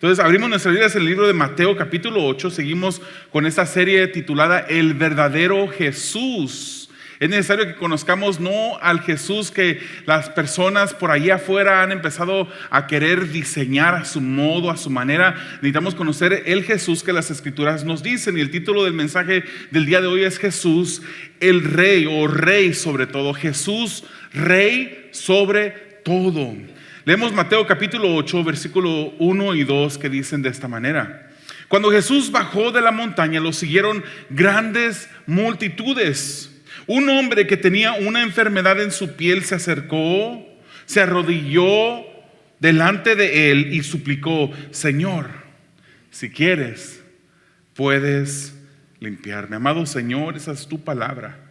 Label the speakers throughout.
Speaker 1: Entonces abrimos nuestras Biblias en el libro de Mateo capítulo 8. Seguimos con esta serie titulada El verdadero Jesús. Es necesario que conozcamos no al Jesús que las personas por allá afuera han empezado a querer diseñar a su modo, a su manera. Necesitamos conocer el Jesús que las Escrituras nos dicen. Y el título del mensaje del día de hoy es Jesús, el Rey, o Rey sobre todo. Jesús, Rey sobre todo. Leemos Mateo capítulo 8, versículo 1 y 2 que dicen de esta manera: Cuando Jesús bajó de la montaña, lo siguieron grandes multitudes. Un hombre que tenía una enfermedad en su piel se acercó, se arrodilló delante de él y suplicó: Señor, si quieres, puedes limpiarme. Amado Señor, esa es tu palabra.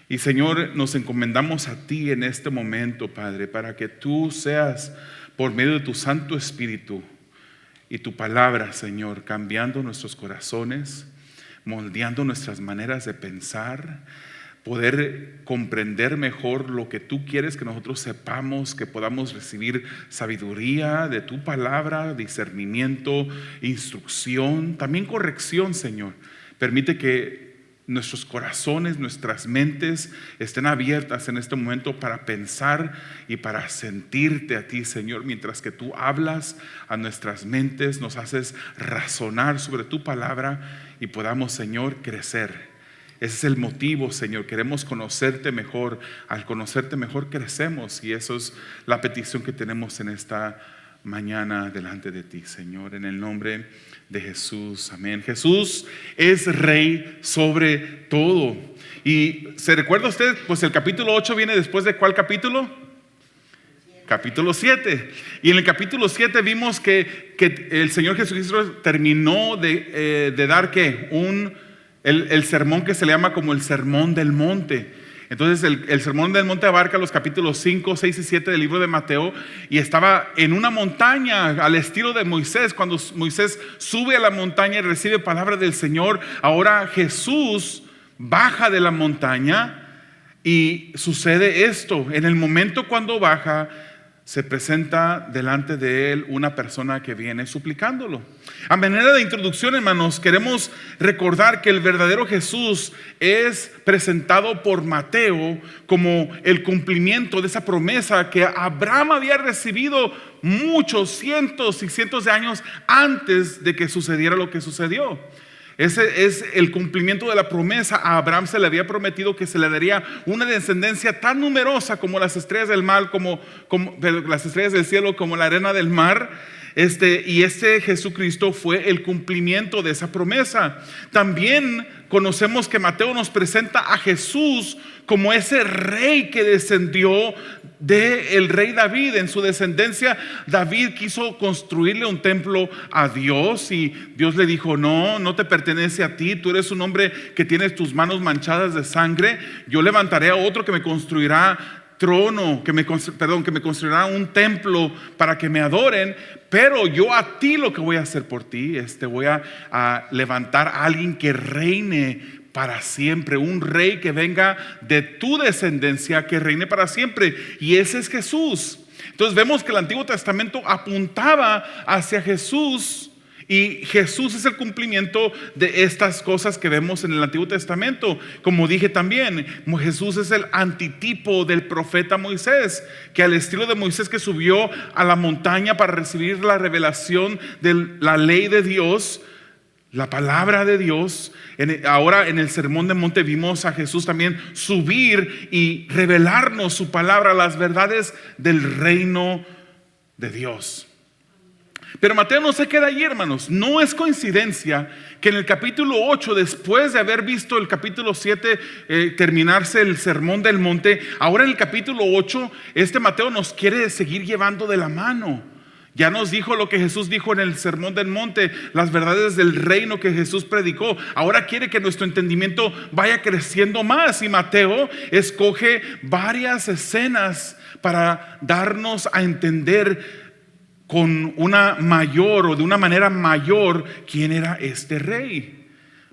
Speaker 1: Y Señor, nos encomendamos a ti en este momento, Padre, para que tú seas, por medio de tu Santo Espíritu y tu palabra, Señor, cambiando nuestros corazones, moldeando nuestras maneras de pensar, poder comprender mejor lo que tú quieres que nosotros sepamos, que podamos recibir sabiduría de tu palabra, discernimiento, instrucción, también corrección, Señor. Permite que nuestros corazones, nuestras mentes estén abiertas en este momento para pensar y para sentirte a ti, Señor, mientras que tú hablas a nuestras mentes, nos haces razonar sobre tu palabra y podamos, Señor, crecer. Ese es el motivo, Señor. Queremos conocerte mejor. Al conocerte mejor crecemos, y eso es la petición que tenemos en esta mañana delante de ti, Señor, en el nombre de Jesús, amén. Jesús es Rey sobre todo. Y ¿se recuerda usted? Pues el capítulo 8 viene después de ¿cuál capítulo? Capítulo 7. Y en el capítulo 7 vimos que el Señor Jesucristo terminó de dar ¿qué? El sermón que se le llama como el Sermón del Monte. Entonces el Sermón del Monte abarca los capítulos 5, 6 y 7 del libro de Mateo, y estaba en una montaña al estilo de Moisés. Cuando Moisés sube a la montaña y recibe palabra del Señor, ahora Jesús baja de la montaña y sucede esto. En el momento cuando baja, se presenta delante de él una persona que viene suplicándolo. A manera de introducción, hermanos, queremos recordar que el verdadero Jesús es presentado por Mateo como el cumplimiento de esa promesa que Abraham había recibido muchos, cientos y cientos de años antes de que sucediera lo que sucedió. Ese es el cumplimiento de la promesa. A Abraham se le había prometido que se le daría una descendencia tan numerosa como las estrellas del mar, como las estrellas del cielo, como la arena del mar. Y Jesucristo fue el cumplimiento de esa promesa. También conocemos que Mateo nos presenta a Jesús como ese rey que descendió del rey David. En su descendencia, David quiso construirle un templo a Dios, y Dios le dijo: no te pertenece a ti, tú eres un hombre que tienes tus manos manchadas de sangre. Yo levantaré a otro que me construirá que me construirá un templo para que me adoren, pero yo a ti lo que voy a hacer por ti, voy a levantar a alguien que reine para siempre, un rey que venga de tu descendencia, que reine para siempre, y ese es Jesús. Entonces vemos que el Antiguo Testamento apuntaba hacia Jesús, y Jesús es el cumplimiento de estas cosas que vemos en el Antiguo Testamento. Como dije también, Jesús es el antitipo del profeta Moisés, que al estilo de Moisés, que subió a la montaña para recibir la revelación de la ley de Dios, la palabra de Dios. Ahora en el Sermón del Monte vimos a Jesús también subir y revelarnos su palabra, las verdades del reino de Dios. Pero Mateo no se queda allí, hermanos. No es coincidencia que en el capítulo 8, después de haber visto el capítulo 7 terminarse el Sermón del Monte, ahora en el capítulo 8 Mateo nos quiere seguir llevando de la mano. Ya nos dijo lo que Jesús dijo en el Sermón del Monte, las verdades del reino que Jesús predicó. Ahora quiere que nuestro entendimiento vaya creciendo más, y Mateo escoge varias escenas para darnos a entender con una mayor o de una manera mayor quién era este rey.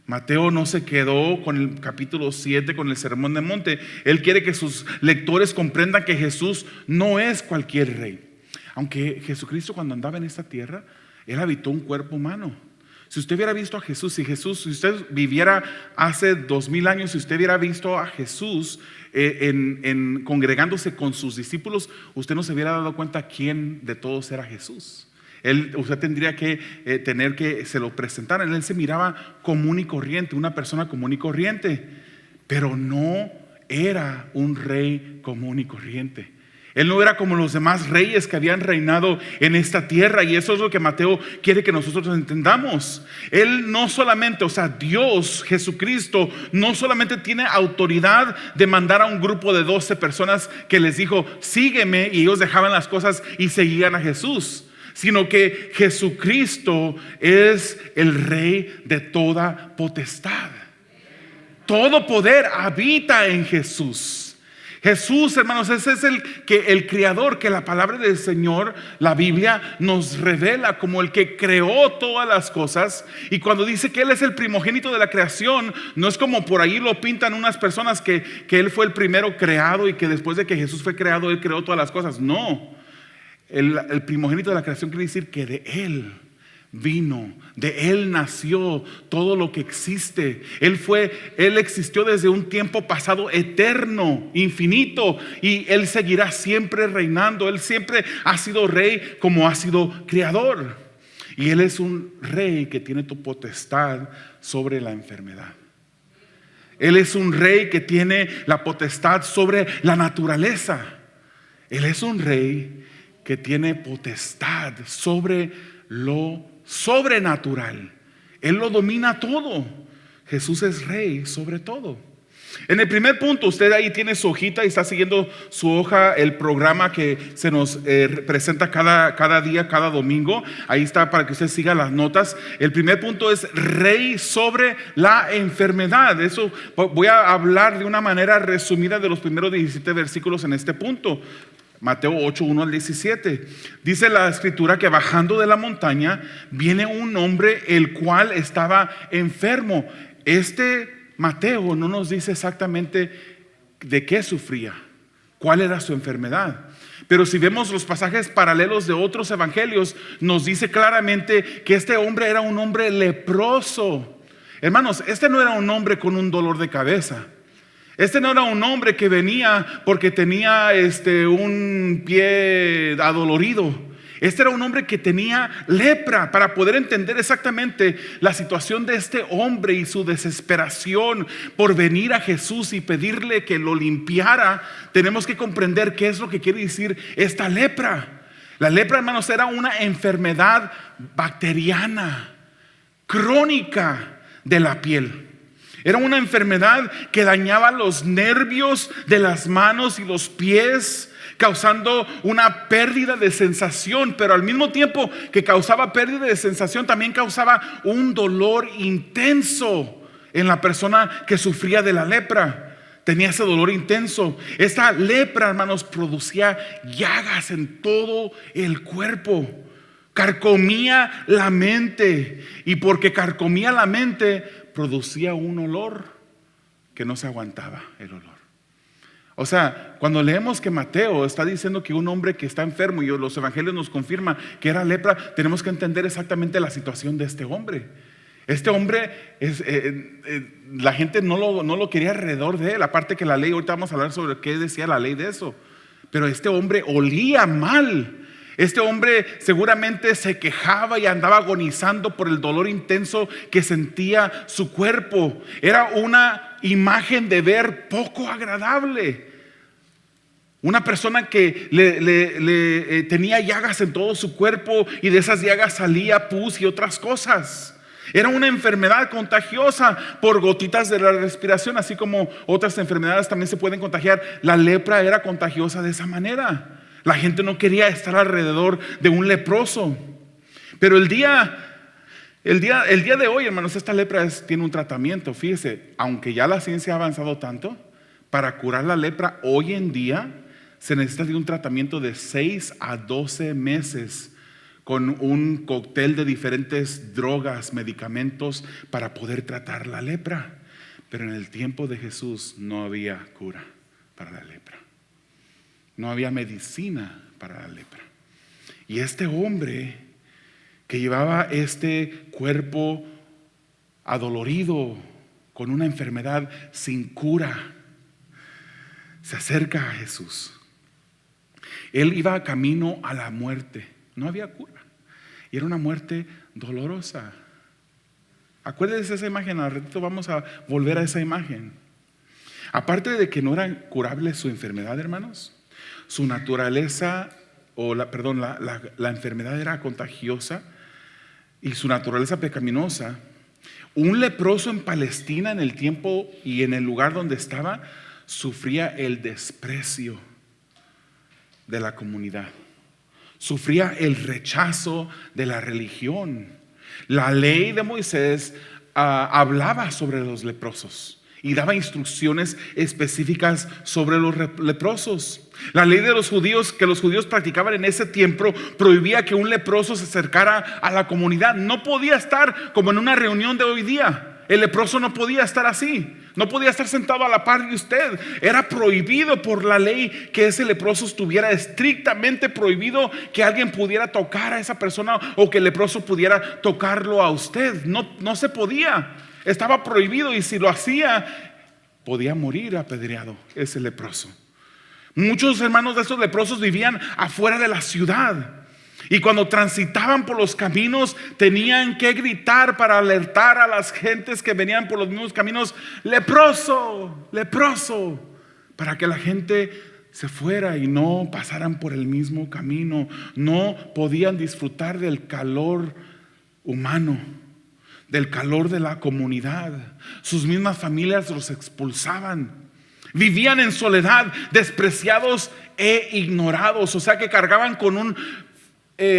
Speaker 1: Mateo no se quedó con el capítulo 7, con el Sermón del Monte. Él quiere que sus lectores comprendan que Jesús no es cualquier rey. Aunque Jesucristo, cuando andaba en esta tierra, Él habitó un cuerpo humano. Si usted hubiera visto a Jesús, si usted viviera hace 2000 años, si usted hubiera visto a Jesús congregándose con sus discípulos, usted no se hubiera dado cuenta quién de todos era Jesús. Usted tendría que tener que se lo presentaran. Él se miraba común y corriente, una persona común y corriente, pero no era un rey común y corriente. Él no era como los demás reyes que habían reinado en esta tierra, y eso es lo que Mateo quiere que nosotros entendamos. Él no solamente, Dios, Jesucristo, no solamente tiene autoridad de mandar a un grupo de 12 personas que les dijo, sígueme, y ellos dejaban las cosas y seguían a Jesús, sino que Jesucristo es el Rey de toda potestad. Todo poder habita en Jesús. Jesús, hermanos, ese es el creador, que la palabra del Señor, la Biblia, nos revela como el que creó todas las cosas. Y cuando dice que Él es el primogénito de la creación, no es como por ahí lo pintan unas personas que Él fue el primero creado y que después de que Jesús fue creado, Él creó todas las cosas. No, el primogénito de la creación quiere decir que de Él vino, de Él nació todo lo que existe. Él existió desde un tiempo pasado eterno, infinito, y Él seguirá siempre reinando. Él siempre ha sido rey como ha sido creador. Y Él es un rey que tiene tu potestad sobre la enfermedad. Él es un rey que tiene la potestad sobre la naturaleza. Él es un rey que tiene potestad sobre lo sobrenatural. Él lo domina todo. Jesús es rey sobre todo. En el primer punto, usted ahí tiene su hojita y está siguiendo su hoja, el programa que se nos presenta cada día, cada domingo. Ahí está para que usted siga las notas. El primer punto es rey sobre la enfermedad. Eso voy a hablar de una manera resumida de los primeros 17 versículos en este punto. Mateo 8, 1 al 17. Dice la escritura que bajando de la montaña viene un hombre el cual estaba enfermo. Mateo no nos dice exactamente de qué sufría, cuál era su enfermedad. Pero si vemos los pasajes paralelos de otros evangelios, nos dice claramente que este hombre era un hombre leproso. Hermanos, no era un hombre con un dolor de cabeza. No era un hombre que venía porque tenía un pie adolorido. Era un hombre que tenía lepra. Para poder entender exactamente la situación de este hombre y su desesperación por venir a Jesús y pedirle que lo limpiara, tenemos que comprender qué es lo que quiere decir esta lepra. La lepra, hermanos, era una enfermedad bacteriana crónica de la piel. Era una enfermedad que dañaba los nervios de las manos y los pies, causando una pérdida de sensación. Pero al mismo tiempo que causaba pérdida de sensación, también causaba un dolor intenso en la persona que sufría de la lepra. Tenía ese dolor intenso. Esta lepra, hermanos, producía llagas en todo el cuerpo. Carcomía la mente. Y porque carcomía la mente, producía un olor que no se aguantaba el olor. Cuando leemos que Mateo está diciendo que un hombre que está enfermo, y los evangelios nos confirman que era lepra, tenemos que entender exactamente la situación de este hombre. Este hombre la gente no lo quería alrededor de él. Aparte que la ley, ahorita vamos a hablar sobre qué decía la ley de eso. Pero este hombre olía mal. Este hombre seguramente se quejaba y andaba agonizando por el dolor intenso que sentía su cuerpo. Era una imagen de ver poco agradable. Una persona que tenía llagas en todo su cuerpo, y de esas llagas salía pus y otras cosas. Era una enfermedad contagiosa por gotitas de la respiración, así como otras enfermedades también se pueden contagiar. La lepra era contagiosa de esa manera. La gente no quería estar alrededor de un leproso. Pero el día de hoy, hermanos, esta lepra tiene un tratamiento. Fíjese, aunque ya la ciencia ha avanzado tanto, para curar la lepra hoy en día se necesita de un tratamiento de 6 a 12 meses con un cóctel de diferentes drogas, medicamentos para poder tratar la lepra. Pero en el tiempo de Jesús no había cura para la lepra. No había medicina para la lepra. Y este hombre que llevaba este cuerpo adolorido, con una enfermedad sin cura, se acerca a Jesús. Él iba camino a la muerte, no había cura, y era una muerte dolorosa. Acuérdense de esa imagen, al ratito vamos a volver a esa imagen. Aparte de que no era curable su enfermedad, hermanos, su naturaleza, la enfermedad era contagiosa y su naturaleza pecaminosa. Un leproso en Palestina, en el tiempo y en el lugar donde estaba, sufría el desprecio de la comunidad, sufría el rechazo de la religión. La ley de Moisés hablaba sobre los leprosos y daba instrucciones específicas sobre los leprosos. La ley de los judíos que los judíos practicaban en ese tiempo prohibía que un leproso se acercara a la comunidad. No podía estar como en una reunión de hoy día. El leproso no podía estar así, no podía estar sentado a la par de usted. Era prohibido por la ley que ese leproso estuviera, estrictamente prohibido que alguien pudiera tocar a esa persona o que el leproso pudiera tocarlo a usted. No se podía, estaba prohibido, y si lo hacía podía morir apedreado ese leproso. Muchos hermanos de esos leprosos vivían afuera de la ciudad, y cuando transitaban por los caminos tenían que gritar para alertar a las gentes que venían por los mismos caminos: leproso, leproso, para que la gente se fuera y no pasaran por el mismo camino. No podían disfrutar del calor humano, del calor de la comunidad. Sus mismas familias los expulsaban. Vivían en soledad, despreciados e ignorados. O sea que cargaban con un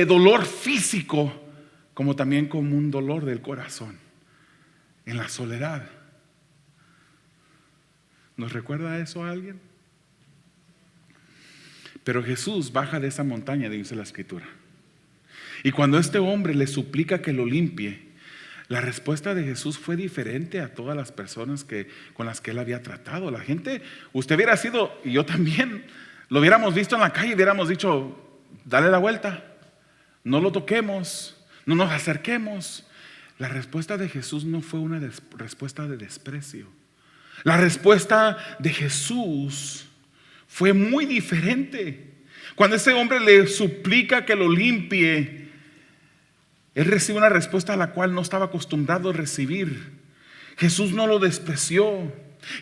Speaker 1: dolor físico, como también con un dolor del corazón, en la soledad. ¿Nos recuerda eso a alguien? Pero Jesús baja de esa montaña, dice la Escritura, y cuando este hombre le suplica que lo limpie, la respuesta de Jesús fue diferente a todas las personas con las que él había tratado. La gente, usted hubiera sido, y yo también, lo hubiéramos visto en la calle y hubiéramos dicho: dale la vuelta, no lo toquemos, no nos acerquemos. La respuesta de Jesús no fue una respuesta de desprecio. La respuesta de Jesús fue muy diferente. Cuando ese hombre le suplica que lo limpie, él recibe una respuesta a la cual no estaba acostumbrado a recibir. Jesús no lo despreció.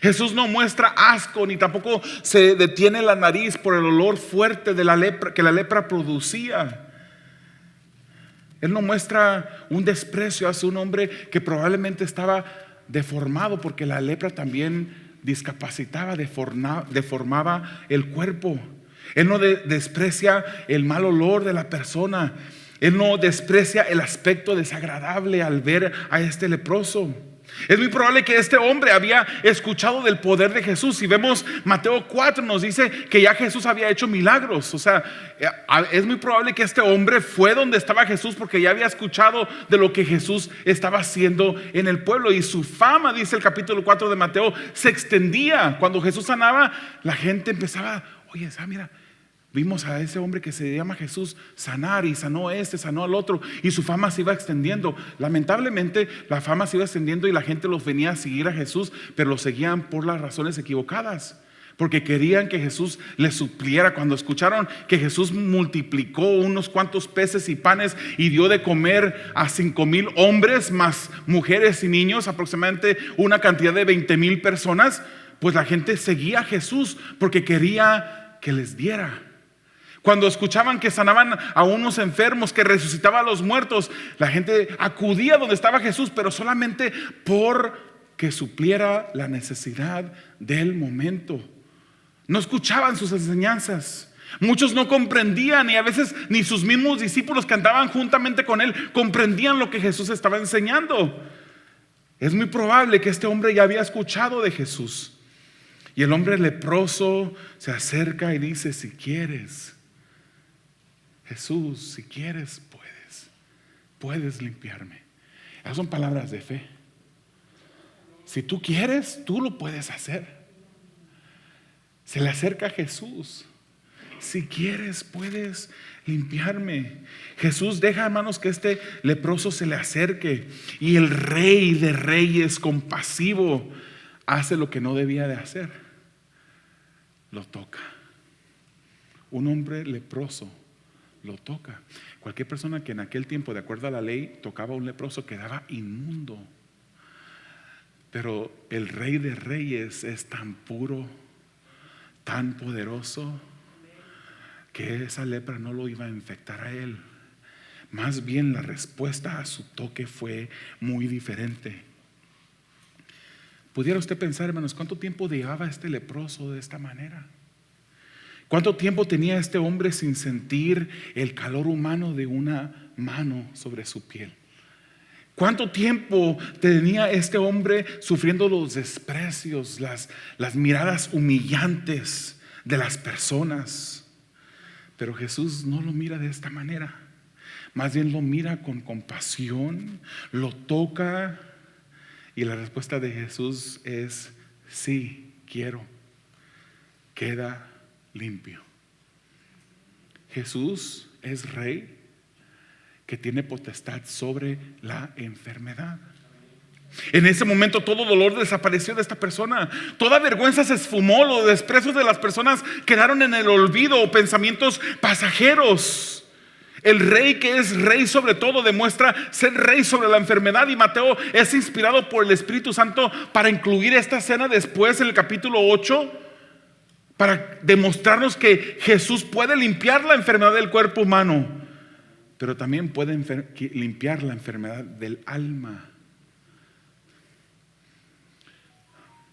Speaker 1: Jesús no muestra asco, ni tampoco se detiene la nariz por el olor fuerte de la lepra que la lepra producía. Él no muestra un desprecio hacia un hombre que probablemente estaba deformado, porque la lepra también discapacitaba, deformaba el cuerpo. Él no desprecia el mal olor de la persona. Él no desprecia el aspecto desagradable al ver a este leproso. Es muy probable que este hombre había escuchado del poder de Jesús. Si vemos Mateo 4, nos dice que ya Jesús había hecho milagros. O sea, es muy probable que este hombre fue donde estaba Jesús porque ya había escuchado de lo que Jesús estaba haciendo en el pueblo. Y su fama, dice el capítulo 4 de Mateo, se extendía. Cuando Jesús sanaba, la gente empezaba: oye, mira, vimos a ese hombre que se llama Jesús sanar, y sanó a este, sanó al otro, y su fama se iba extendiendo. Lamentablemente la fama se iba extendiendo y la gente los venía a seguir a Jesús, pero los seguían por las razones equivocadas, porque querían que Jesús les supliera. Cuando escucharon que Jesús multiplicó unos cuantos peces y panes y dio de comer a 5,000 hombres más mujeres y niños, aproximadamente una cantidad de 20,000 personas, pues la gente seguía a Jesús porque quería que les diera. Cuando escuchaban que sanaban a unos enfermos, que resucitaba a los muertos, la gente acudía donde estaba Jesús, pero solamente por que supliera la necesidad del momento. No escuchaban sus enseñanzas. Muchos no comprendían, y a veces ni sus mismos discípulos que andaban juntamente con él comprendían lo que Jesús estaba enseñando. Es muy probable que este hombre ya había escuchado de Jesús. Y el hombre leproso se acerca y dice: si quieres, Jesús, si quieres, puedes limpiarme. Esas son palabras de fe. Si tú quieres, tú lo puedes hacer. Se le acerca a Jesús. si quieres puedes limpiarme. Jesús deja, hermanos, que este leproso se le acerque, y el Rey de Reyes, compasivo, hace lo que no debía de hacer. Lo toca. Un hombre leproso lo toca. Cualquier persona que en aquel tiempo, de acuerdo a la ley, tocaba a un leproso quedaba inmundo. Pero el Rey de Reyes es tan puro, tan poderoso, que esa lepra no lo iba a infectar a él. Más bien la respuesta a su toque fue muy diferente. ¿Pudiera usted pensar, hermanos, cuánto tiempo llevaba este leproso de esta manera? ¿Cuánto tiempo tenía este hombre sin sentir el calor humano de una mano sobre su piel? ¿Cuánto tiempo tenía este hombre sufriendo los desprecios, las miradas humillantes de las personas? Pero Jesús no lo mira de esta manera. Más bien lo mira con compasión, lo toca, y la respuesta de Jesús es: sí, quiero, queda limpio. Jesús es Rey que tiene potestad sobre la enfermedad. En ese momento todo dolor desapareció de esta persona, toda vergüenza se esfumó, los desprecios de las personas quedaron en el olvido, pensamientos pasajeros. El Rey, que es Rey sobre todo, demuestra ser Rey sobre la enfermedad, y Mateo es inspirado por el Espíritu Santo para incluir esta escena después en el capítulo 8, para demostrarnos que Jesús puede limpiar la enfermedad del cuerpo humano, pero también puede limpiar la enfermedad del alma.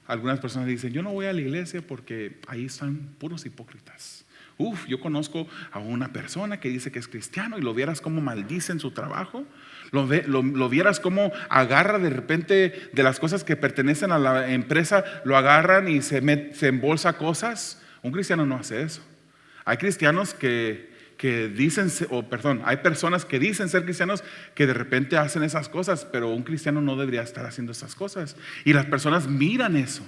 Speaker 1: Algunas personas dicen: yo no voy a la iglesia porque ahí están puros hipócritas. Yo conozco a una persona que dice que es cristiano, y lo vieras cómo maldice en su trabajo, lo vieras cómo agarra de repente de las cosas que pertenecen a la empresa, lo agarran y se embolsa cosas. Un cristiano no hace eso. Hay cristianos que dicen, hay personas que dicen ser cristianos que de repente hacen esas cosas, pero un cristiano no debería estar haciendo esas cosas. Y las personas miran eso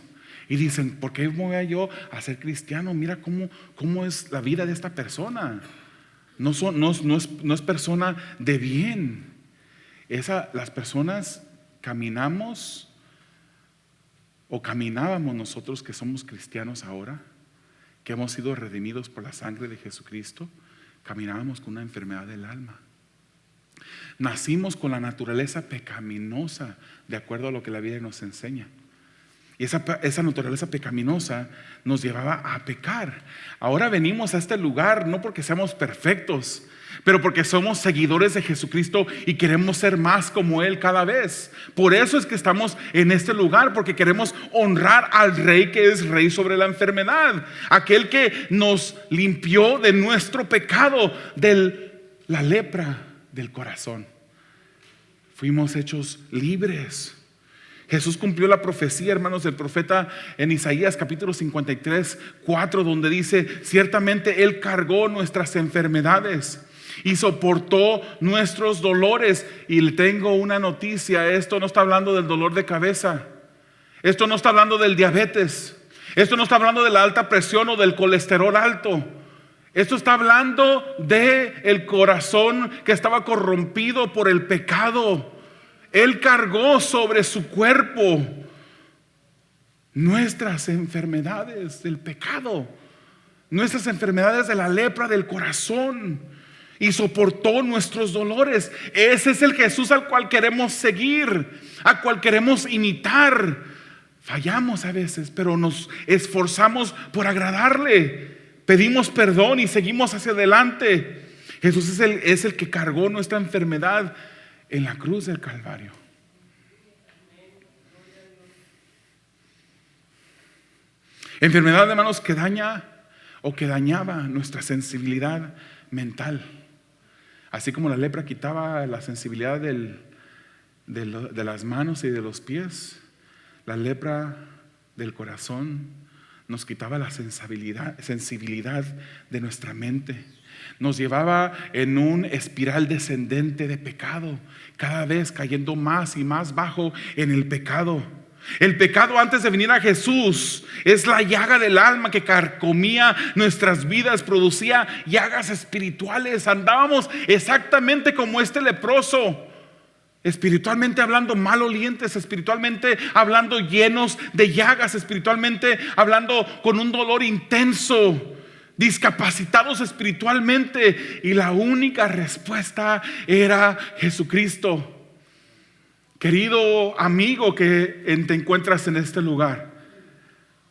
Speaker 1: y dicen: ¿por qué voy a yo a ser cristiano? Mira cómo es la vida de esta persona. No es persona de bien. Las personas caminábamos nosotros que somos cristianos ahora, que hemos sido redimidos por la sangre de Jesucristo, caminábamos con una enfermedad del alma. Nacimos con la naturaleza pecaminosa, de acuerdo a lo que la Biblia nos enseña. Y esa naturaleza pecaminosa nos llevaba a pecar. Ahora venimos a este lugar no porque seamos perfectos, pero porque somos seguidores de Jesucristo y queremos ser más como Él cada vez. Por eso es que estamos en este lugar, porque queremos honrar al Rey que es Rey sobre la enfermedad, aquel que nos limpió de nuestro pecado, de la lepra del corazón. Fuimos hechos libres. Jesús cumplió la profecía, hermanos, del profeta en Isaías capítulo 53, 4, donde dice: ciertamente Él cargó nuestras enfermedades y soportó nuestros dolores. Y le tengo una noticia: esto no está hablando del dolor de cabeza, esto no está hablando del diabetes, esto no está hablando de la alta presión o del colesterol alto. Esto está hablando de el corazón que estaba corrompido por el pecado. Él cargó sobre su cuerpo nuestras enfermedades del pecado, nuestras enfermedades de la lepra del corazón, y soportó nuestros dolores. Ese es el Jesús al cual queremos seguir, al cual queremos imitar. Fallamos a veces, pero nos esforzamos por agradarle. Pedimos perdón y seguimos hacia adelante. Jesús es el que cargó nuestra enfermedad en la cruz del Calvario. Enfermedad, hermanos, que daña o que dañaba nuestra sensibilidad mental. Así como la lepra quitaba la sensibilidad de las manos y de los pies, la lepra del corazón nos quitaba la sensibilidad de nuestra mente. Nos llevaba en un espiral descendente de pecado, cada vez cayendo más y más bajo en el pecado. El pecado antes de venir a Jesús es la llaga del alma que carcomía nuestras vidas, producía llagas espirituales. Andábamos exactamente como este leproso, espiritualmente hablando malolientes, espiritualmente hablando llenos de llagas, espiritualmente hablando con un dolor intenso, discapacitados espiritualmente, y la única respuesta era Jesucristo. Querido amigo que te encuentras en este lugar,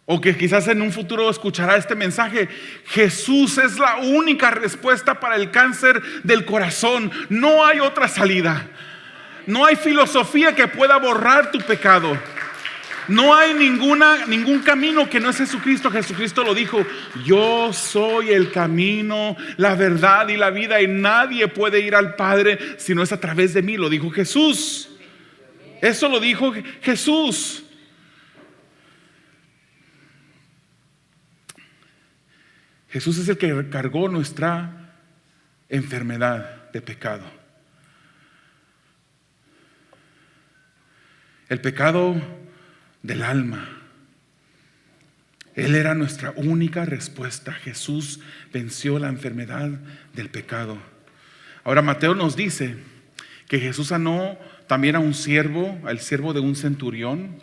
Speaker 1: o que quizás en un futuro escuchará este mensaje, Jesús es la única respuesta para el cáncer del corazón. No hay otra salida. No hay filosofía que pueda borrar tu pecado. No hay ningún camino que no es Jesucristo. Jesucristo lo dijo: yo soy el camino, la verdad y la vida, y nadie puede ir al Padre si no es a través de mí. Lo dijo Jesús. Eso lo dijo Jesús. Jesús es el que cargó nuestra enfermedad de pecado. El pecado del alma. Él era nuestra única respuesta. Jesús venció la enfermedad del pecado. Ahora Mateo nos dice que Jesús sanó también a un siervo, al siervo de un centurión.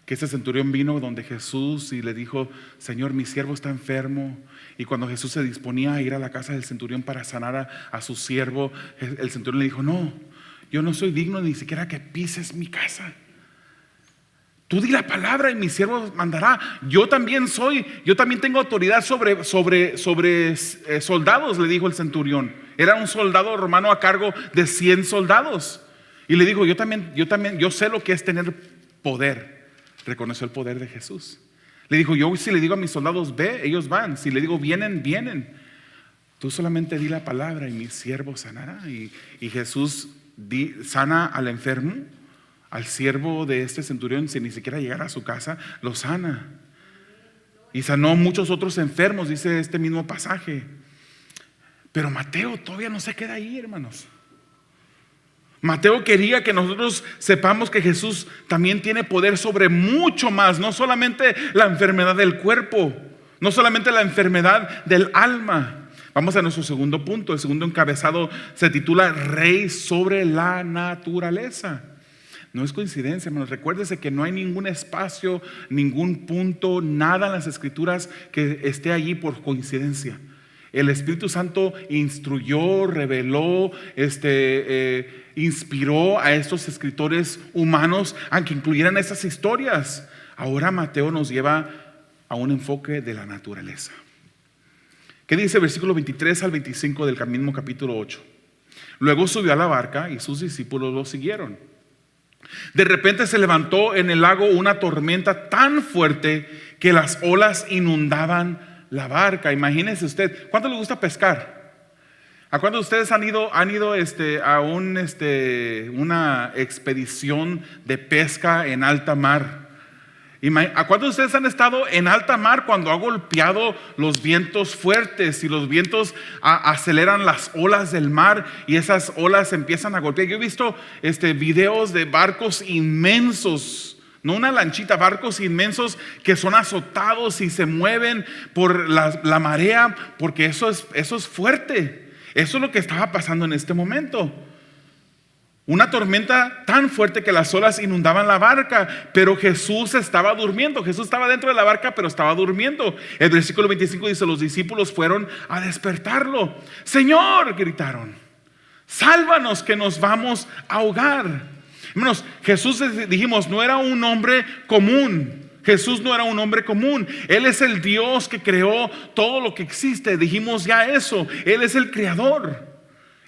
Speaker 1: Que ese centurión vino donde Jesús y le dijo: Señor, mi siervo está enfermo. Y cuando Jesús se disponía a ir a la casa del centurión para sanar a su siervo, el centurión le dijo: no, yo no soy digno ni siquiera que pises mi casa. Tú di la palabra y mi siervo mandará. Yo también tengo autoridad sobre soldados, le dijo el centurión. Era un soldado romano a cargo de 100 soldados. Y le dijo: yo sé lo que es tener poder. Reconoció el poder de Jesús. Le dijo: yo si le digo a mis soldados ve, ellos van. Si le digo vienen, vienen. Tú solamente di la palabra y mi siervo sanará. Y Jesús sana al enfermo, al siervo de este centurión, sin ni siquiera llegar a su casa, lo sana. Y sanó muchos otros enfermos, dice este mismo pasaje. Pero Mateo todavía no se queda ahí, hermanos. Mateo quería que nosotros sepamos que Jesús también tiene poder sobre mucho más, no solamente la enfermedad del cuerpo, no solamente la enfermedad del alma. Vamos a nuestro segundo punto. El segundo encabezado se titula Rey sobre la naturaleza. No es coincidencia, hermanos. Recuérdese que no hay ningún espacio, ningún punto, nada en las Escrituras que esté allí por coincidencia. El Espíritu Santo instruyó, reveló, inspiró a estos escritores humanos a que incluyeran estas historias. Ahora Mateo nos lleva a un enfoque de la naturaleza. ¿Qué dice el versículo 23 al 25 del mismo capítulo 8? Luego subió a la barca y sus discípulos lo siguieron. De repente se levantó en el lago una tormenta tan fuerte que las olas inundaban la barca. Imagínese usted, ¿cuánto le gusta pescar? ¿A cuántos de ustedes han ido a una expedición de pesca en alta mar? ¿A cuántos de ustedes han estado en alta mar cuando ha golpeado los vientos fuertes y los vientos aceleran las olas del mar y esas olas empiezan a golpear? Yo he visto videos de barcos inmensos, no una lanchita, barcos inmensos que son azotados y se mueven por la marea, porque eso es fuerte. Eso es lo que estaba pasando en este momento. Una tormenta tan fuerte que las olas inundaban la barca, pero Jesús estaba durmiendo. Jesús estaba dentro de la barca, pero estaba durmiendo. El versículo 25 dice: los discípulos fueron a despertarlo. Señor, gritaron, sálvanos que nos vamos a ahogar. Hermanos, Jesús, dijimos, no era un hombre común. Jesús no era un hombre común. Él es el Dios que creó todo lo que existe. Dijimos ya eso. Él es el creador.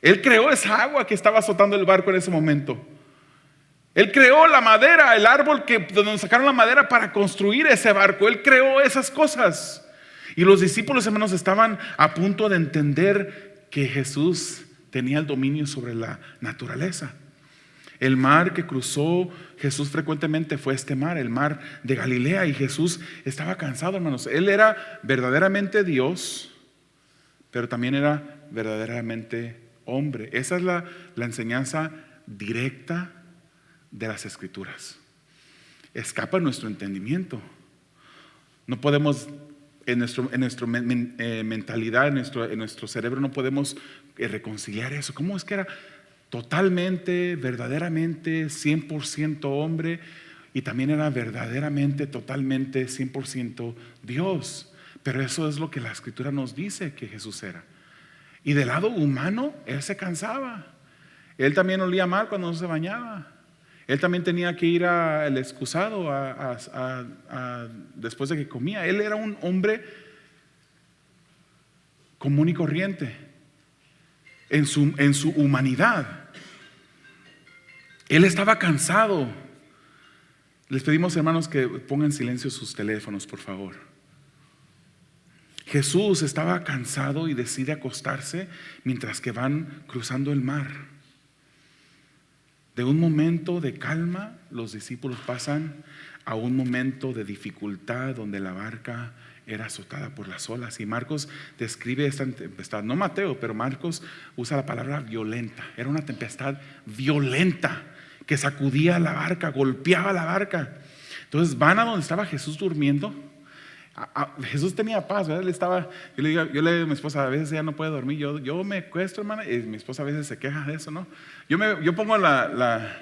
Speaker 1: Él creó esa agua que estaba azotando el barco en ese momento. Él creó la madera, el árbol donde sacaron la madera para construir ese barco. Él creó esas cosas. Y los discípulos, hermanos, estaban a punto de entender que Jesús tenía el dominio sobre la naturaleza. El mar que cruzó Jesús frecuentemente fue este mar, el mar de Galilea. Y Jesús estaba cansado, hermanos. Él era verdaderamente Dios, pero también era verdaderamente hombre. Esa es la enseñanza directa de las Escrituras. escapa nuestro entendimiento. No podemos, en nuestra mentalidad, en nuestro cerebro, no podemos reconciliar eso. ¿Cómo es que era totalmente, verdaderamente, 100% hombre y también era verdaderamente, totalmente, 100% Dios? Pero eso es lo que la Escritura nos dice que Jesús era. Y del lado humano, Él se cansaba. Él también olía mal cuando no se bañaba. Él también tenía que ir al excusado después de que comía. Él era un hombre común y corriente en su humanidad. Él estaba cansado. Les pedimos, hermanos, que pongan en silencio sus teléfonos, por favor. Jesús estaba cansado y decide acostarse mientras que van cruzando el mar. De un momento de calma, los discípulos pasan a un momento de dificultad donde la barca era azotada por las olas. Y Marcos describe esta tempestad, no Mateo, pero Marcos usa la palabra violenta. Era una tempestad violenta que sacudía la barca, golpeaba la barca. Entonces van a donde estaba Jesús durmiendo. Jesús tenía paz, ¿verdad? Yo le digo a mi esposa, a veces ella no puede dormir, yo me acuesto, hermana, y mi esposa a veces se queja de eso, ¿no? Yo pongo la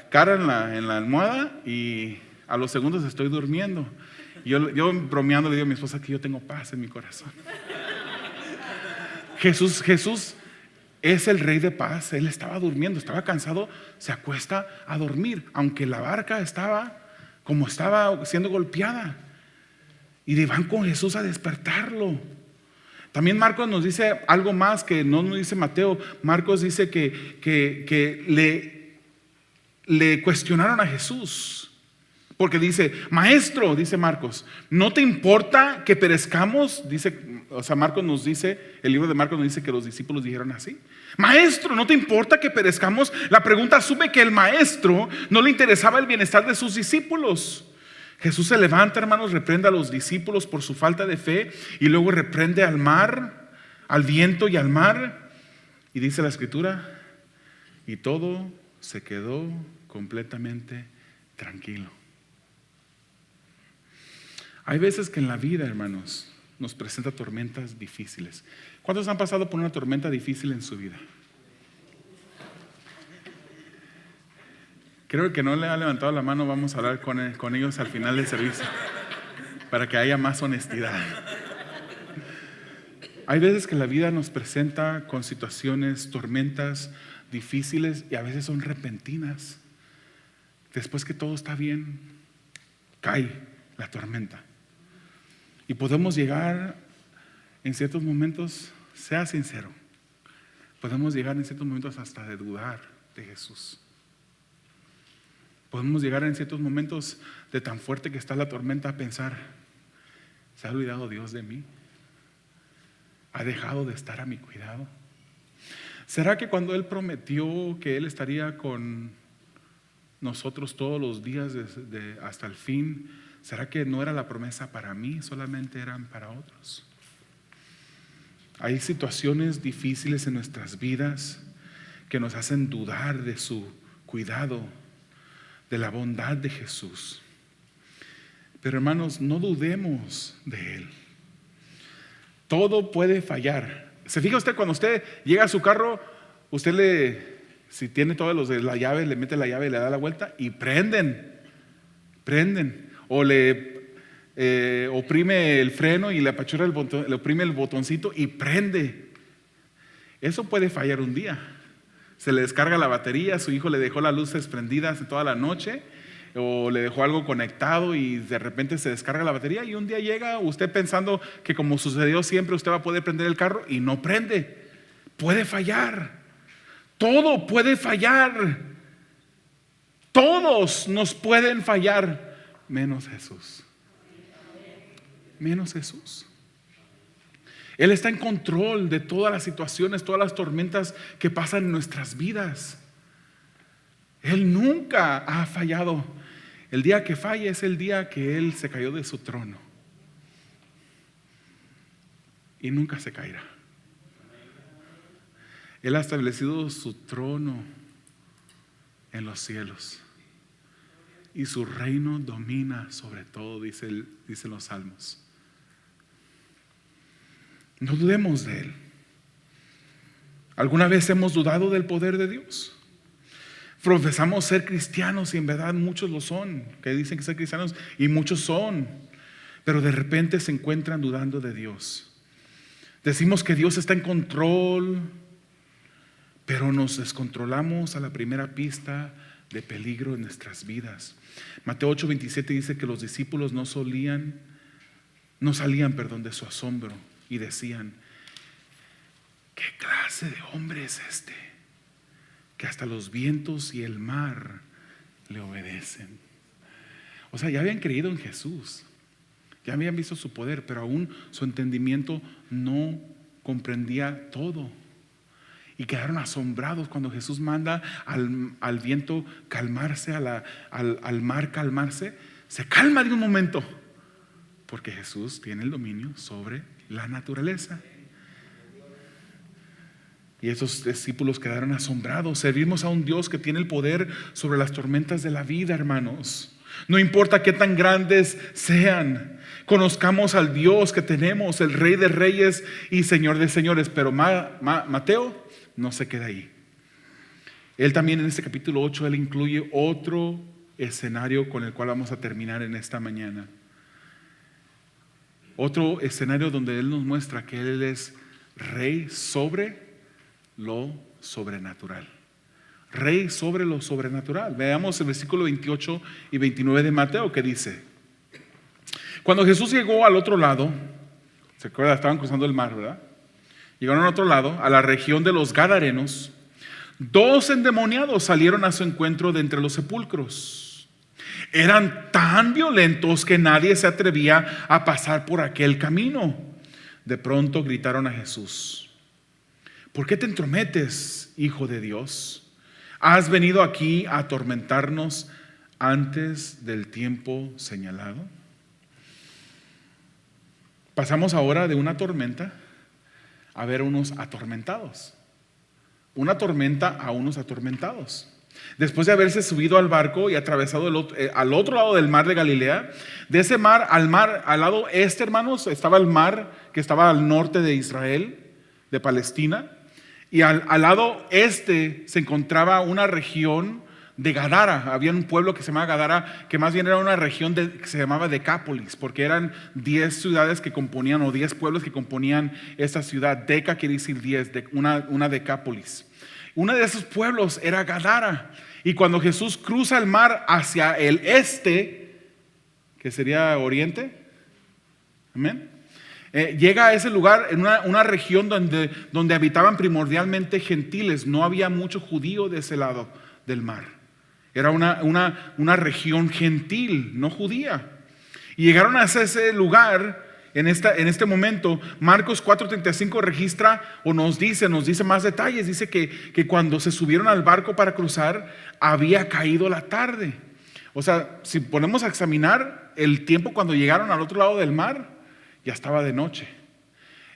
Speaker 1: cara en la almohada y a los segundos estoy durmiendo. Yo bromeando le digo a mi esposa que yo tengo paz en mi corazón. Jesús es el Rey de paz. Él estaba durmiendo, estaba cansado, se acuesta a dormir, aunque la barca estaba siendo golpeada. Y van con Jesús a despertarlo. También Marcos nos dice algo más que no nos dice Mateo. Marcos dice que le cuestionaron a Jesús. Porque dice, maestro, dice Marcos, ¿no te importa que perezcamos? Marcos nos dice, el libro de Marcos nos dice que los discípulos dijeron así. Maestro, ¿no te importa que perezcamos? La pregunta asume que el maestro no le interesaba el bienestar de sus discípulos. Jesús se levanta, hermanos, reprende a los discípulos por su falta de fe y luego reprende al mar, al viento y al mar. Y dice la Escritura, y todo se quedó completamente tranquilo. Hay veces que en la vida, hermanos, nos presenta tormentas difíciles. ¿Cuántos han pasado por una tormenta difícil en su vida? Creo que no le ha levantado la mano. Vamos a hablar con ellos al final del servicio para que haya más honestidad. Hay veces que la vida nos presenta con situaciones, tormentas difíciles y a veces son repentinas. Después que todo está bien, cae la tormenta. Y podemos llegar en ciertos momentos, sea sincero, podemos llegar en ciertos momentos hasta de dudar de Jesús. Podemos llegar en ciertos momentos de tan fuerte que está la tormenta a pensar, ¿se ha olvidado Dios de mí? ¿Ha dejado de estar a mi cuidado? ¿Será que cuando Él prometió que Él estaría con nosotros todos los días hasta el fin, será que no era la promesa para mí, solamente eran para otros? Hay situaciones difíciles en nuestras vidas que nos hacen dudar de su cuidado, de la bondad de Jesús. Pero hermanos, no dudemos de Él. Todo puede fallar. ¿Se fija usted cuando usted llega a su carro, si tiene todos los de la llave, le mete la llave y le da la vuelta y prenden? O le oprime el freno y le apachurra el botón, le oprime el botoncito y prende. Eso puede fallar un día. Se le descarga la batería, su hijo le dejó las luces prendidas toda la noche, o le dejó algo conectado y de repente se descarga la batería y un día llega usted pensando que como sucedió siempre usted va a poder prender el carro y no prende. Puede fallar. Todo puede fallar. Todos nos pueden fallar, menos Jesús. Menos Jesús. Él está en control de todas las situaciones, todas las tormentas que pasan en nuestras vidas. Él nunca ha fallado. El día que falla es el día que Él se cayó de su trono. Y nunca se caerá. Él ha establecido su trono en los cielos. y su reino domina sobre todo, dicen los salmos. No dudemos de Él. ¿Alguna vez hemos dudado del poder de Dios? Profesamos ser cristianos y en verdad muchos lo son, que dicen que ser cristianos y muchos son, pero de repente se encuentran dudando de Dios. Decimos que Dios está en control, pero nos descontrolamos a la primera pista de peligro en nuestras vidas. Mateo 8:27 dice que los discípulos no salían de su asombro y decían: ¿qué clase de hombre es este, que hasta los vientos y el mar le obedecen? O sea, ya habían creído en Jesús, ya habían visto su poder, pero aún su entendimiento no comprendía todo. Y quedaron asombrados cuando Jesús manda al viento calmarse, al mar calmarse. Se calma de un momento, porque Jesús tiene el dominio sobre la naturaleza. Y esos discípulos quedaron asombrados. Servimos a un Dios que tiene el poder sobre las tormentas de la vida, hermanos. No importa qué tan grandes sean, conozcamos al Dios que tenemos, el Rey de Reyes y Señor de Señores. Pero Mateo no se queda ahí. Él también en este capítulo 8, él incluye otro escenario con el cual vamos a terminar en esta mañana. Otro escenario donde él nos muestra que él es rey sobre lo sobrenatural. Rey sobre lo sobrenatural. Veamos el versículo 28 y 29 de Mateo, que dice: cuando Jesús llegó al otro lado, ¿se acuerda? Estaban cruzando el mar, ¿verdad? Llegaron al otro lado, a la región de los Gadarenos. 2 endemoniados salieron a su encuentro de entre los sepulcros. Eran tan violentos que nadie se atrevía a pasar por aquel camino. De pronto gritaron a Jesús: ¿por qué te entrometes, Hijo de Dios? ¿Has venido aquí a atormentarnos antes del tiempo señalado? Pasamos ahora de una tormenta a ver unos atormentados. Una tormenta a unos atormentados. Después de haberse subido al barco y atravesado al otro lado del mar de Galilea, de ese mar, al lado este, hermanos, estaba el mar que estaba al norte de Israel, de Palestina, y al lado este se encontraba una región de Gadara. Había un pueblo que se llamaba Gadara, que más bien era una región que se llamaba Decápolis, porque eran 10 ciudades que componían, o 10 pueblos que componían esta ciudad. Deca quiere decir 10, una Decápolis. Uno de esos pueblos era Gadara. Y cuando Jesús cruza el mar hacia el este, que sería oriente, amén, llega a ese lugar, en una región donde habitaban primordialmente gentiles. No había mucho judío de ese lado del mar. Era una región gentil, no judía. Y llegaron a ese lugar. En este momento, Marcos 4:35 registra o nos dice más detalles. Dice que cuando se subieron al barco para cruzar, había caído la tarde. O sea, si ponemos a examinar el tiempo cuando llegaron al otro lado del mar, ya estaba de noche.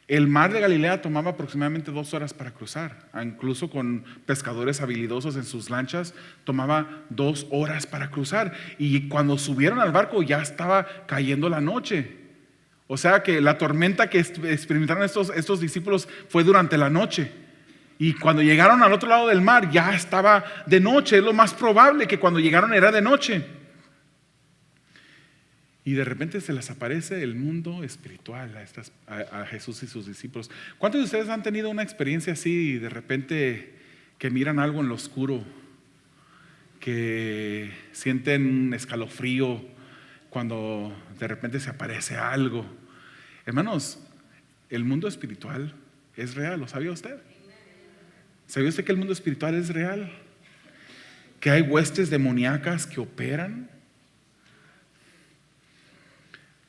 Speaker 1: El mar de Galilea tomaba aproximadamente 2 horas para cruzar. Incluso con pescadores habilidosos en sus lanchas, tomaba 2 horas para cruzar. Y cuando subieron al barco ya estaba cayendo la noche. O sea que la tormenta que experimentaron estos discípulos fue durante la noche. Y cuando llegaron al otro lado del mar ya estaba de noche. Es lo más probable que cuando llegaron era de noche. Y de repente se les aparece el mundo espiritual a Jesús y sus discípulos. ¿Cuántos de ustedes han tenido una experiencia así, de repente que miran algo en lo oscuro, que sienten un escalofrío cuando de repente se aparece algo? Hermanos, el mundo espiritual es real. ¿Lo sabía usted? ¿Sabía usted que el mundo espiritual es real? Que hay huestes demoníacas que operan.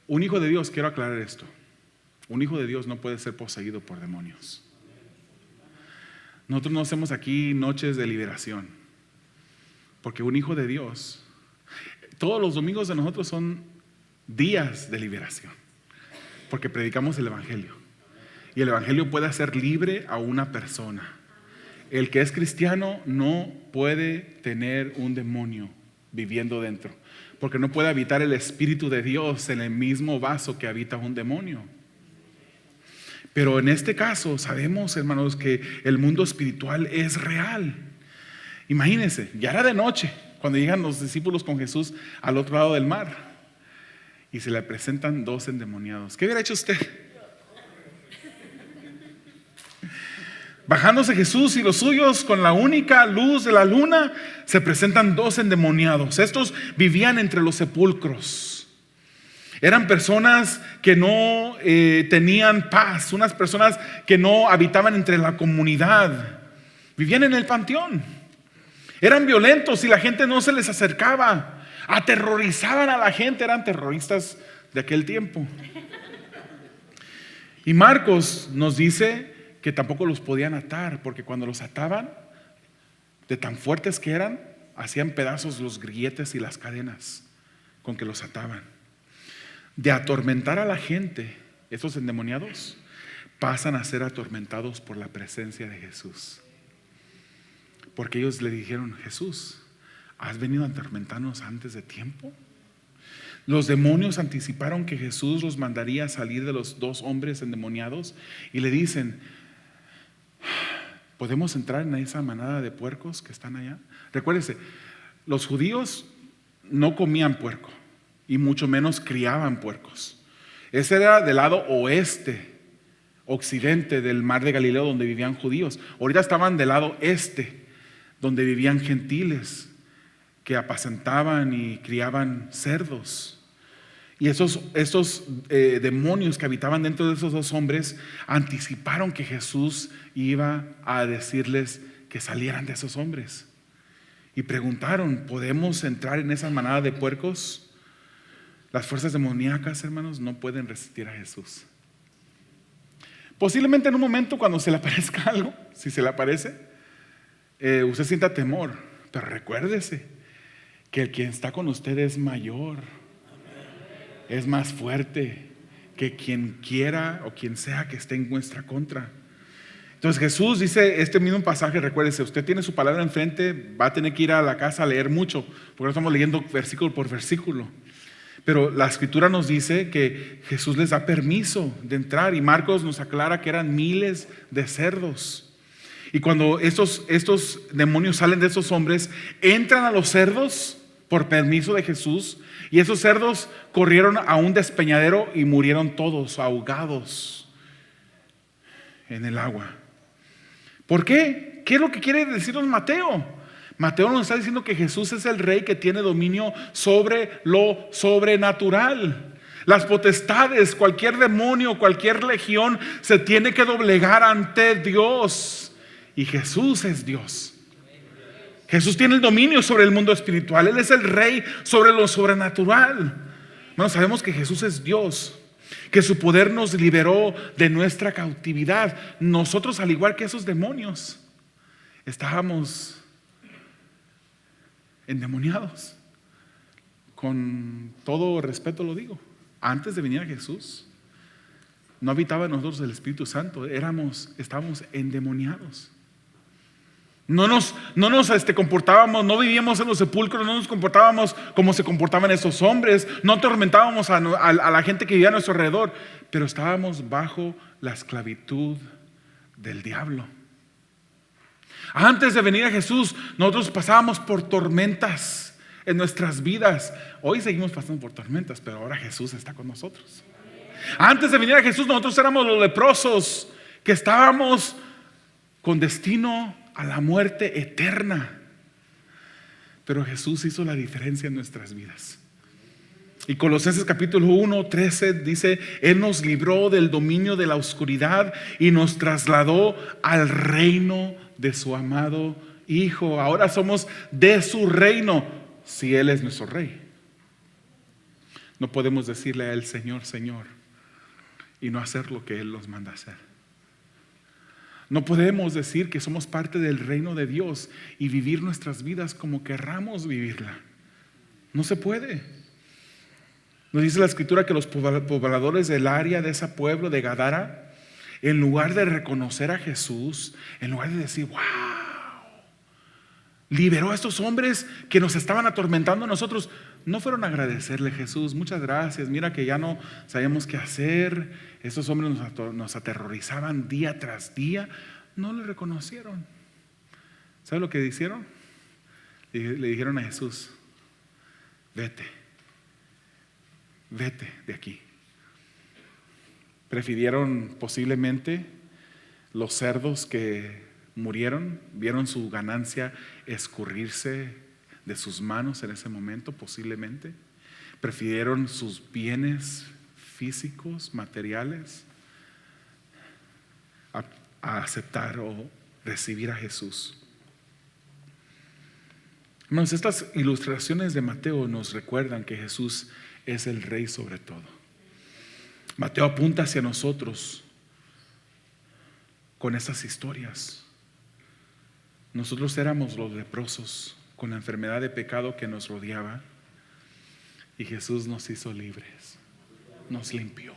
Speaker 1: Un hijo de Dios, quiero aclarar esto, un hijo de Dios no puede ser poseído por demonios. Nosotros no hacemos aquí noches de liberación, porque un hijo de Dios, todos los domingos de nosotros son días de liberación, porque predicamos el evangelio, y el evangelio puede hacer libre a una persona. El que es cristiano no puede tener un demonio viviendo dentro, porque no puede habitar el Espíritu de Dios en el mismo vaso que habita un demonio. Pero en este caso sabemos, hermanos, que el mundo espiritual es real. Imagínense, ya era de noche cuando llegan los discípulos con Jesús al otro lado del mar y se le presentan 2 endemoniados. ¿Qué hubiera hecho usted? Bajándose Jesús y los suyos con la única luz de la luna, se presentan 2 endemoniados. Estos vivían entre los sepulcros. Eran personas que no tenían paz, unas personas que no habitaban entre la comunidad. Vivían en el panteón. Eran violentos y la gente no se les acercaba. Aterrorizaban a la gente, eran terroristas de aquel tiempo. Y Marcos nos dice que tampoco los podían atar, porque cuando los ataban, de tan fuertes que eran, hacían pedazos los grilletes y las cadenas con que los ataban. De atormentar a la gente, esos endemoniados pasan a ser atormentados por la presencia de Jesús. Porque ellos le dijeron: Jesús, ¿has venido a atormentarnos antes de tiempo? Los demonios anticiparon que Jesús los mandaría a salir de los 2 hombres endemoniados y le dicen: ¿podemos entrar en esa manada de puercos que están allá? Recuérdese, los judíos no comían puerco y mucho menos criaban puercos. Ese era del lado occidente del mar de Galileo, donde vivían judíos. Ahorita estaban del lado este, donde vivían gentiles que apacentaban y criaban cerdos. Y esos demonios que habitaban dentro de esos 2 hombres anticiparon que Jesús iba a decirles que salieran de esos hombres. Y preguntaron: ¿podemos entrar en esa manada de puercos? Las fuerzas demoníacas, hermanos, no pueden resistir a Jesús. Posiblemente en un momento cuando se le aparezca algo, si se le aparece, usted sienta temor. Pero recuérdese que el quien está con usted es mayor, es más fuerte que quien quiera o quien sea que esté en nuestra contra. Entonces Jesús dice este mismo pasaje, recuérdese, usted tiene su palabra enfrente, va a tener que ir a la casa a leer mucho, porque no estamos leyendo versículo por versículo. Pero la escritura nos dice que Jesús les da permiso de entrar, y Marcos nos aclara que eran miles de cerdos. Y cuando estos demonios salen de esos hombres, entran a los cerdos por permiso de Jesús, y esos cerdos corrieron a un despeñadero y murieron todos ahogados en el agua. ¿Por qué? ¿Qué es lo que quiere decirnos Mateo? Mateo nos está diciendo que Jesús es el rey que tiene dominio sobre lo sobrenatural. Las potestades, cualquier demonio, cualquier legión se tiene que doblegar ante Dios. Y Jesús es Dios. Jesús tiene el dominio sobre el mundo espiritual. Él es el rey sobre lo sobrenatural. Bueno, sabemos que Jesús es Dios, que su poder nos liberó de nuestra cautividad. Nosotros, al igual que esos demonios, estábamos endemoniados. Con todo respeto lo digo. Antes de venir a Jesús, no habitaba en nosotros el Espíritu Santo. Estábamos endemoniados. No nos comportábamos, no vivíamos en los sepulcros, no nos comportábamos como se comportaban esos hombres, no atormentábamos a la gente que vivía a nuestro alrededor, pero estábamos bajo la esclavitud del diablo. Antes de venir a Jesús, nosotros pasábamos por tormentas en nuestras vidas. Hoy seguimos pasando por tormentas, pero ahora Jesús está con nosotros. Antes de venir a Jesús, nosotros éramos los leprosos que estábamos con destino a la muerte eterna. Pero Jesús hizo la diferencia en nuestras vidas. Y Colosenses capítulo 1:13 dice: Él nos libró del dominio de la oscuridad y nos trasladó al reino de su amado Hijo. Ahora somos de su reino, si Él es nuestro rey. No podemos decirle a Él: Señor, Señor, y no hacer lo que Él nos manda hacer. No podemos decir que somos parte del reino de Dios y vivir nuestras vidas como querramos vivirla. No se puede. Nos dice la escritura que los pobladores del área de ese pueblo de Gadara, en lugar de reconocer a Jesús, en lugar de decir: wow, liberó a estos hombres que nos estaban atormentando a nosotros. No fueron a agradecerle: Jesús, muchas gracias, mira que ya no sabíamos qué hacer, estos hombres nos aterrorizaban día tras día. No le reconocieron. ¿Sabe lo que hicieron? Le dijeron a Jesús: vete de aquí. Prefirieron posiblemente los cerdos que murieron, vieron su ganancia escurrirse de sus manos en ese momento, posiblemente. Prefirieron sus bienes físicos, materiales, a aceptar o recibir a Jesús. Hermanos, estas ilustraciones de Mateo nos recuerdan que Jesús es el Rey sobre todo. Mateo apunta hacia nosotros con estas historias. Nosotros éramos los leprosos con la enfermedad de pecado que nos rodeaba, y Jesús nos hizo libres, nos limpió.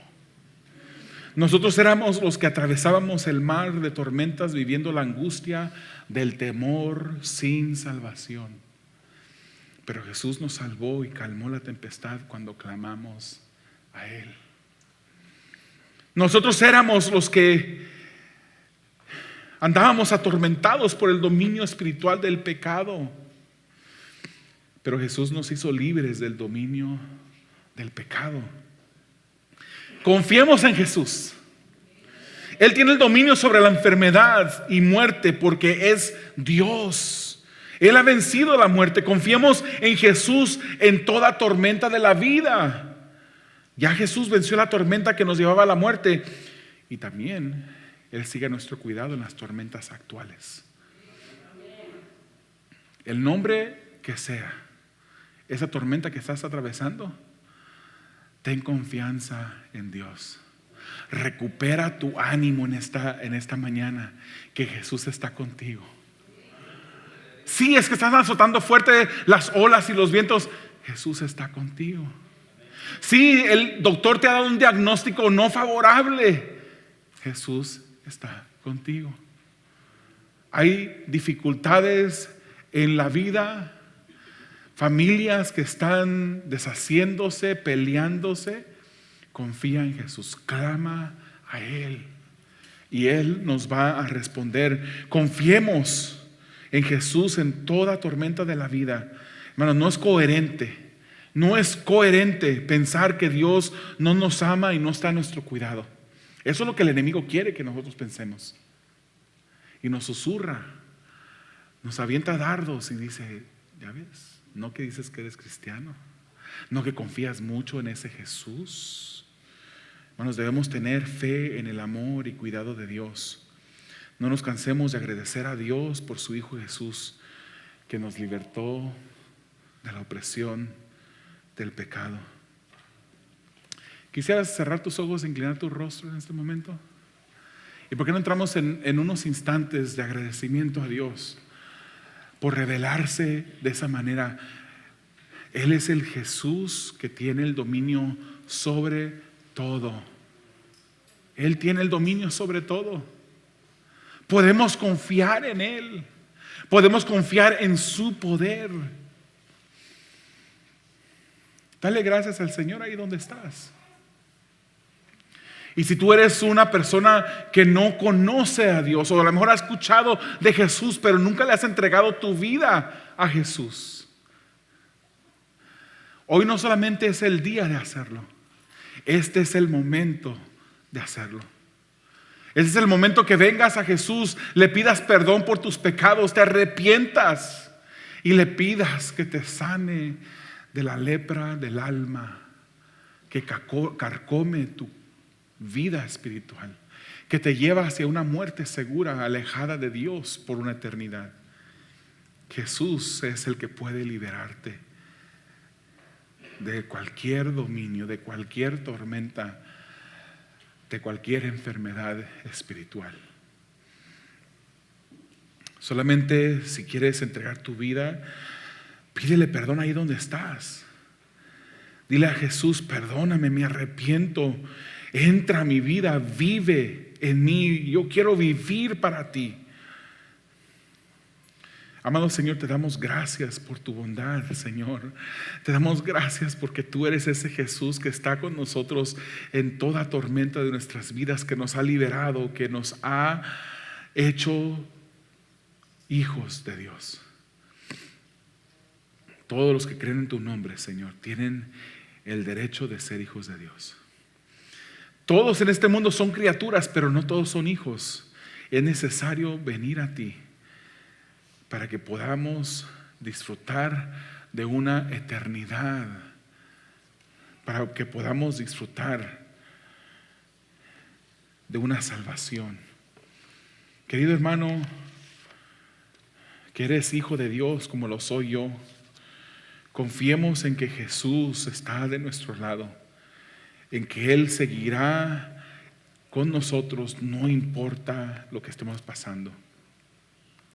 Speaker 1: Nosotros éramos los que atravesábamos el mar de tormentas, viviendo la angustia del temor sin salvación. Pero Jesús nos salvó y calmó la tempestad cuando clamamos a Él. Nosotros éramos los que andábamos atormentados por el dominio espiritual del pecado, pero Jesús nos hizo libres del dominio del pecado. Confiemos en Jesús. Él tiene el dominio sobre la enfermedad y muerte porque es Dios. Él ha vencido la muerte. Confiemos en Jesús en toda tormenta de la vida. Ya Jesús venció la tormenta que nos llevaba a la muerte, y también Él sigue a nuestro cuidado en las tormentas actuales. El nombre que sea, esa tormenta que estás atravesando, ten confianza en Dios. Recupera tu ánimo en esta mañana, que Jesús está contigo. Sí, es que están azotando fuerte las olas y los vientos. Jesús está contigo. Sí, el doctor te ha dado un diagnóstico no favorable. Jesús está contigo. Hay dificultades en la vida, familias que están deshaciéndose, peleándose. Confía en Jesús, clama a Él y Él nos va a responder. Confiemos en Jesús en toda tormenta de la vida. Hermano, no es coherente pensar que Dios no nos ama y no está a nuestro cuidado. Eso es lo que el enemigo quiere que nosotros pensemos, y nos susurra, nos avienta dardos y dice: ya ves, no que dices que eres cristiano, no que confías mucho en ese Jesús. Hermanos, debemos tener fe en el amor y cuidado de Dios. No nos cansemos de agradecer a Dios por su Hijo Jesús, que nos libertó de la opresión del pecado. ¿Quisieras cerrar tus ojos e inclinar tu rostro en este momento? ¿Y por qué no entramos en unos instantes de agradecimiento a Dios por revelarse de esa manera? Él es el Jesús que tiene el dominio sobre todo. Él tiene el dominio sobre todo. Podemos confiar en Él. Podemos confiar en su poder. Dale gracias al Señor ahí donde estás. Y si tú eres una persona que no conoce a Dios, o a lo mejor has escuchado de Jesús, pero nunca le has entregado tu vida a Jesús, hoy no solamente es el día de hacerlo, este es el momento de hacerlo. Este es el momento que vengas a Jesús, le pidas perdón por tus pecados, te arrepientas y le pidas que te sane de la lepra del alma que carcome tu vida espiritual, que te lleva hacia una muerte segura, alejada de Dios por una eternidad. Jesús es el que puede liberarte de cualquier dominio, de cualquier tormenta, de cualquier enfermedad espiritual. Solamente si quieres entregar tu vida, pídele perdón ahí donde estás. Dile a Jesús: perdóname, me arrepiento, entra a mi vida, vive en mí, yo quiero vivir para ti. Amado Señor, te damos gracias por tu bondad, Señor. Te damos gracias porque tú eres ese Jesús que está con nosotros en toda tormenta de nuestras vidas, que nos ha liberado, que nos ha hecho hijos de Dios. Todos los que creen en tu nombre, Señor, tienen el derecho de ser hijos de Dios. Todos en este mundo son criaturas, pero no todos son hijos. Es necesario venir a ti para que podamos disfrutar de una eternidad, para que podamos disfrutar de una salvación. Querido hermano, que eres hijo de Dios como lo soy yo, confiemos en que Jesús está de nuestro lado, en que Él seguirá con nosotros, no importa lo que estemos pasando.